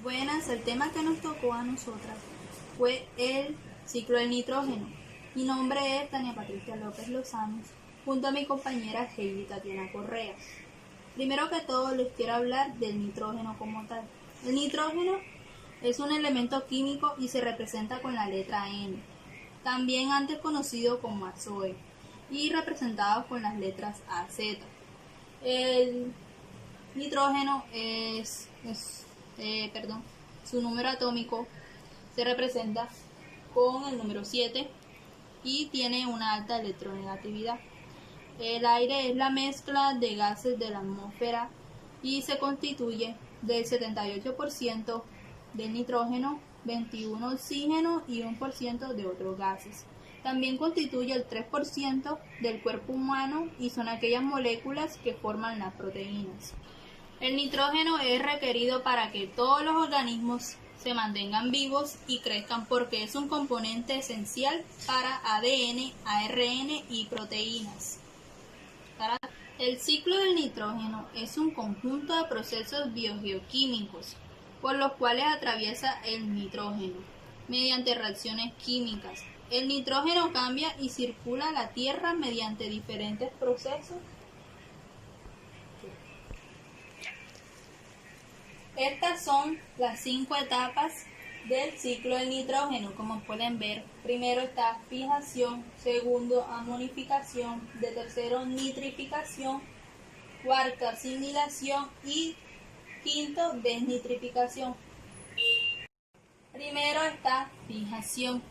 Buenas, el tema que nos tocó a nosotras fue el ciclo del nitrógeno. Mi nombre es Tania Patricia López Lozano, junto a mi compañera Heidi Tatiana Correa. Primero que todo les quiero hablar del nitrógeno como tal. El nitrógeno es un elemento químico y se representa con la letra N, también antes conocido como azoe, y representado con las letras AZ. El nitrógeno su número atómico se representa con el número 7 y tiene una alta electronegatividad. El aire es la mezcla de gases de la atmósfera y se constituye del 78% del nitrógeno, 21% oxígeno y 1% de otros gases. También constituye el 3% del cuerpo humano y son aquellas moléculas que forman las proteínas. El nitrógeno es requerido para que todos los organismos se mantengan vivos y crezcan porque es un componente esencial para ADN, ARN y proteínas. El ciclo del nitrógeno es un conjunto de procesos biogeoquímicos por los cuales atraviesa el nitrógeno mediante reacciones químicas. El nitrógeno cambia y circula a la Tierra mediante diferentes procesos. Estas son las 5 etapas del ciclo del nitrógeno, como pueden ver. Primero está fijación, segundo amonificación, de tercero nitrificación, cuarto asimilación y quinto desnitrificación. Primero está fijación.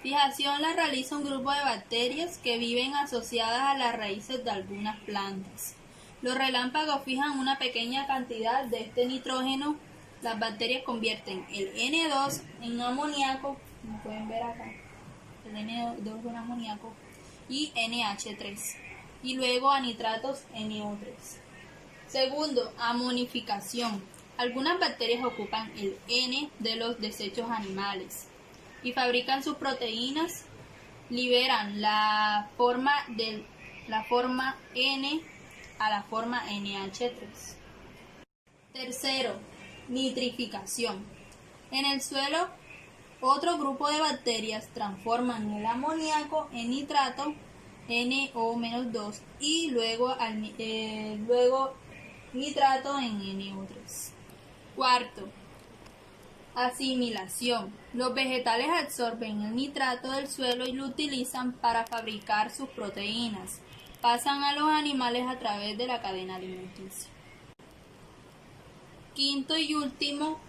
Fijación la realiza un grupo de bacterias que viven asociadas a las raíces de algunas plantas. Los relámpagos fijan una pequeña cantidad de este nitrógeno. Las bacterias convierten el N2 en amoníaco, como pueden ver acá, el N2 en amoníaco, y NH3, y luego a nitratos NO3. Segundo, amonificación. Algunas bacterias ocupan el N de los desechos animales y fabrican sus proteínas, liberan la forma N a la forma NH3. Tercero, nitrificación. En el suelo, otro grupo de bacterias transforman el amoníaco en nitrato, NO-2, y luego nitrato en NO3. Cuarto, asimilación. Los vegetales absorben el nitrato del suelo y lo utilizan para fabricar sus proteínas. Pasan a los animales a través de la cadena alimenticia. Quinto y último,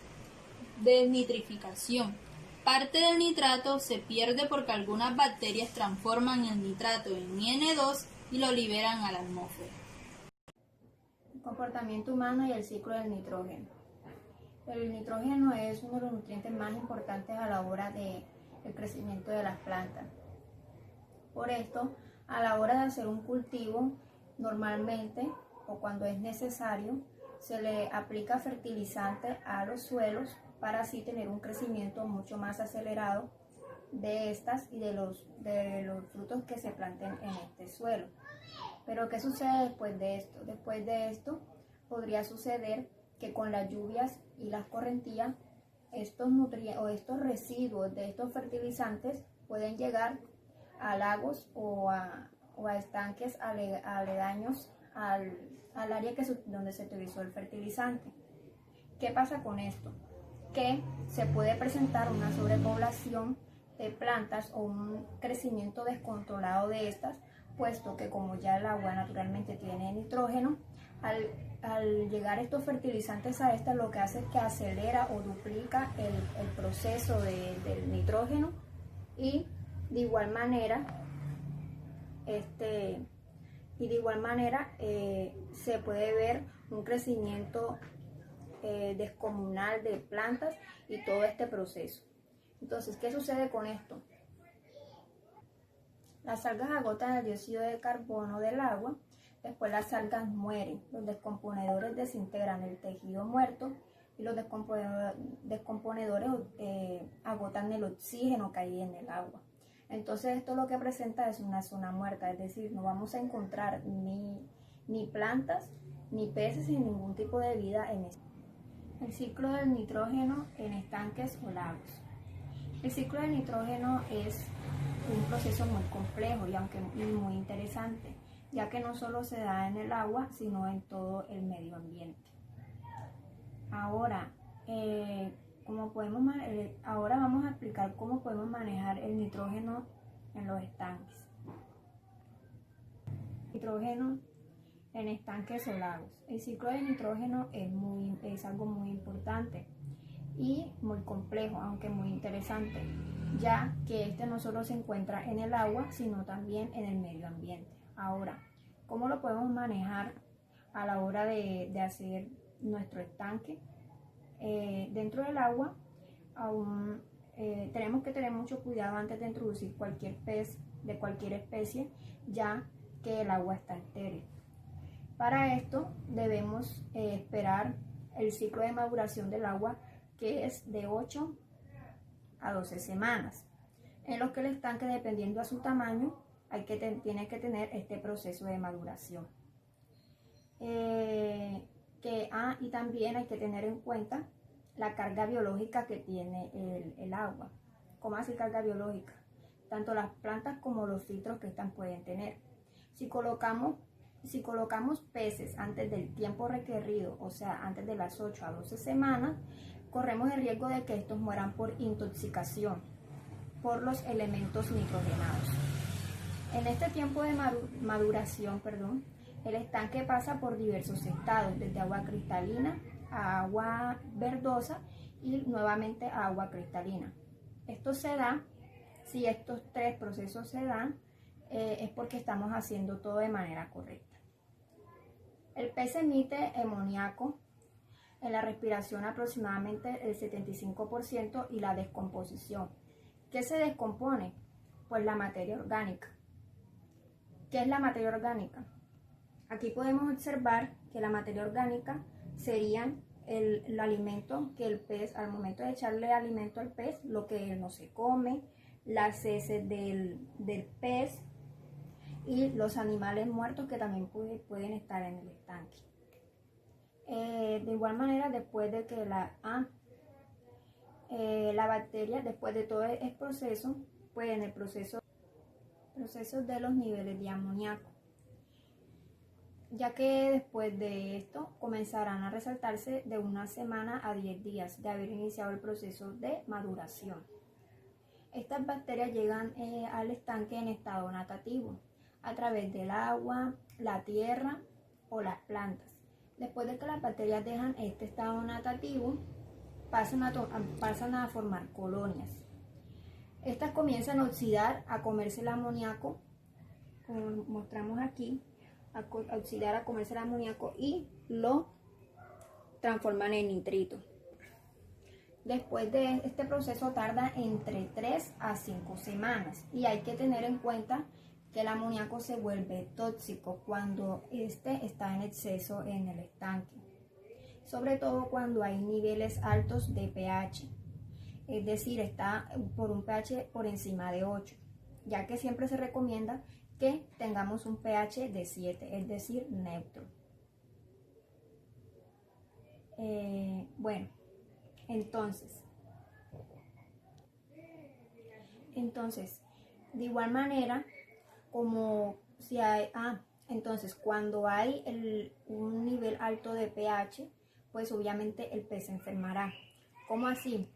desnitrificación. Parte del nitrato se pierde porque algunas bacterias transforman el nitrato en N2 y lo liberan a la atmósfera. El comportamiento humano y el ciclo del nitrógeno. El nitrógeno es uno de los nutrientes más importantes a la hora del crecimiento de las plantas. Por esto, a la hora de hacer un cultivo, normalmente o cuando es necesario, se le aplica fertilizante a los suelos para así tener un crecimiento mucho más acelerado de estas y de los frutos que se planten en este suelo. Pero ¿qué sucede después de esto? Después de esto podría suceder que con las lluvias y las correntías, estos residuos de estos fertilizantes pueden llegar a lagos o a estanques aledaños al área donde se utilizó el fertilizante. ¿Qué pasa con esto? Que se puede presentar una sobrepoblación de plantas o un crecimiento descontrolado de estas, puesto que como ya el agua naturalmente tiene nitrógeno, al llegar estos fertilizantes a estas, lo que hace es que acelera o duplica el proceso del nitrógeno y de igual manera se puede ver un crecimiento descomunal de plantas y todo este proceso. Entonces, ¿qué sucede con esto? Las algas agotan el dióxido de carbono del agua, después las algas mueren, los descomponedores desintegran el tejido muerto y los descomponedores agotan el oxígeno que hay en el agua. Entonces esto lo que presenta es una zona muerta, es decir, no vamos a encontrar ni plantas, ni peces, ni ningún tipo de vida en esto. El ciclo del nitrógeno en estanques o lagos. El ciclo del nitrógeno es un proceso muy complejo y muy interesante, ya que no solo se da en el agua, sino en todo el medio ambiente. Ahora, ahora vamos a explicar cómo podemos manejar el nitrógeno en los estanques. Nitrógeno en estanques o lagos. El ciclo de nitrógeno es algo muy importante y muy complejo, aunque muy interesante, ya que este no solo se encuentra en el agua, sino también en el medio ambiente. Ahora, ¿cómo lo podemos manejar a la hora de hacer nuestro estanque? Dentro del agua, tenemos que tener mucho cuidado antes de introducir cualquier pez de cualquier especie, ya que el agua está estéril. Para esto debemos esperar el ciclo de maduración del agua, que es de 8 a 12 semanas, en los que el estanque, dependiendo a su tamaño, tiene que tener este proceso de maduración. Y también hay que tener en cuenta la carga biológica que tiene el agua. ¿Cómo así carga biológica? Tanto las plantas como los filtros que estas pueden tener. Si colocamos peces antes del tiempo requerido, o sea, antes de las 8 a 12 semanas, corremos el riesgo de que estos mueran por intoxicación por los elementos nitrogenados. En este tiempo de maduración, el estanque pasa por diversos estados, desde agua cristalina a agua verdosa y nuevamente a agua cristalina. Esto se da, si estos tres procesos se dan, es porque estamos haciendo todo de manera correcta. El pez emite amoníaco en la respiración aproximadamente el 75% y la descomposición. ¿Qué se descompone? Pues la materia orgánica. ¿Qué es la materia orgánica? Aquí podemos observar que la materia orgánica serían el alimento que el pez, al momento de echarle alimento al pez, lo que él no se come, las heces del pez y los animales muertos que también pueden estar en el estanque. De igual manera, después de que la bacteria, después de todo el proceso, pues en el proceso de los niveles de amoníaco, ya que después de esto comenzarán a resaltarse de 1 semana a 10 días de haber iniciado el proceso de maduración. Estas bacterias llegan al estanque en estado natativo, a través del agua, la tierra o las plantas. Después de que las bacterias dejan este estado natativo, pasan a formar colonias. Estas comienzan a oxidar, a comerse el amoníaco, como mostramos aquí, a comerse el amoníaco y lo transforman en nitrito. Después de este proceso tarda entre 3 a 5 semanas y hay que tener en cuenta que el amoníaco se vuelve tóxico cuando este está en exceso en el estanque, sobre todo cuando hay niveles altos de pH, es decir, está por un pH por encima de 8, ya que siempre se recomienda que tengamos un pH de 7, es decir, neutro. Entonces, de igual manera, cuando hay un nivel alto de pH, pues obviamente el pez se enfermará. ¿Cómo así?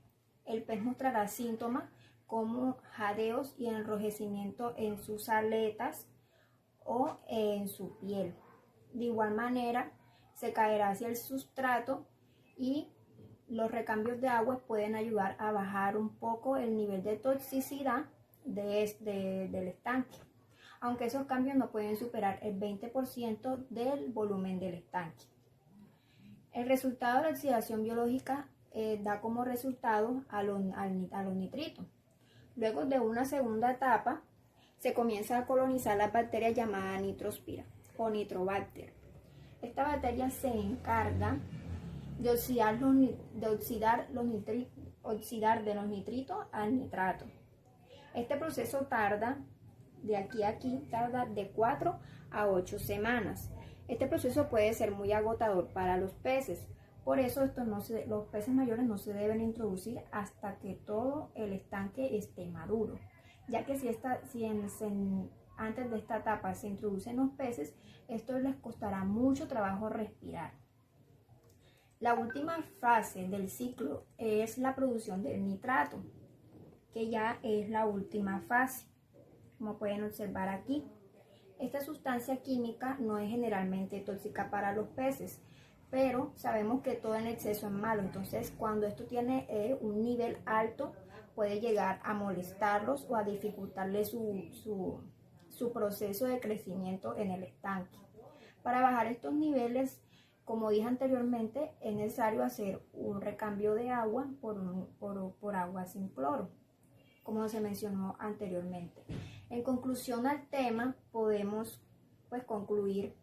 El pez mostrará síntomas como jadeos y enrojecimiento en sus aletas o en su piel. De igual manera, se caerá hacia el sustrato y los recambios de agua pueden ayudar a bajar un poco el nivel de toxicidad del estanque, aunque esos cambios no pueden superar el 20% del volumen del estanque. El resultado de la oxidación biológica da como resultado a los nitritos. Luego de una segunda etapa, se comienza a colonizar las bacterias llamadas nitrospira o nitrobacter. Esta bacteria se encarga de oxidar de los nitritos al nitrato. Este proceso tarda de 4 a 8 semanas. Este proceso puede ser muy agotador para los peces Por eso los peces mayores no se deben introducir hasta que todo el estanque esté maduro, ya que antes de esta etapa se introducen los peces, esto les costará mucho trabajo respirar. La última fase del ciclo es la producción del nitrato, que ya es la última fase, como pueden observar aquí. Esta sustancia química no es generalmente tóxica para los peces, pero sabemos que todo en exceso es malo, entonces cuando esto tiene un nivel alto puede llegar a molestarlos o a dificultarle su proceso de crecimiento en el estanque. Para bajar estos niveles, como dije anteriormente, es necesario hacer un recambio de agua por agua sin cloro, como se mencionó anteriormente. En conclusión al tema, podemos concluir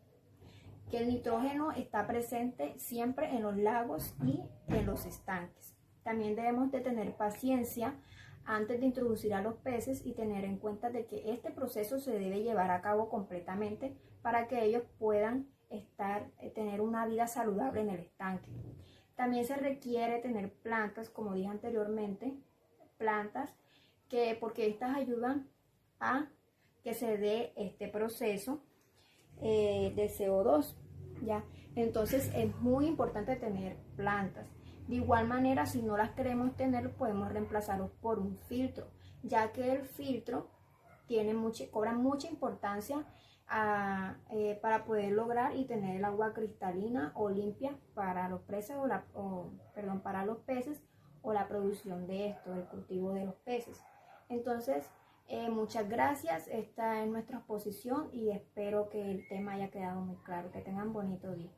que el nitrógeno está presente siempre en los lagos y en los estanques. También debemos de tener paciencia antes de introducir a los peces y tener en cuenta de que este proceso se debe llevar a cabo completamente para que ellos puedan tener una vida saludable en el estanque. También se requiere tener plantas, como dije anteriormente, porque estas ayudan a que se dé este proceso de CO2, ¿ya? Entonces es muy importante tener plantas. De igual manera, si no las queremos tener, podemos reemplazarlos por un filtro, ya que el filtro cobra mucha importancia para poder lograr y tener el agua cristalina o limpia para los peces para los peces o la producción de esto, el cultivo de los peces. Entonces, muchas gracias. Esta es nuestra exposición y espero que el tema haya quedado muy claro. Que tengan bonito día.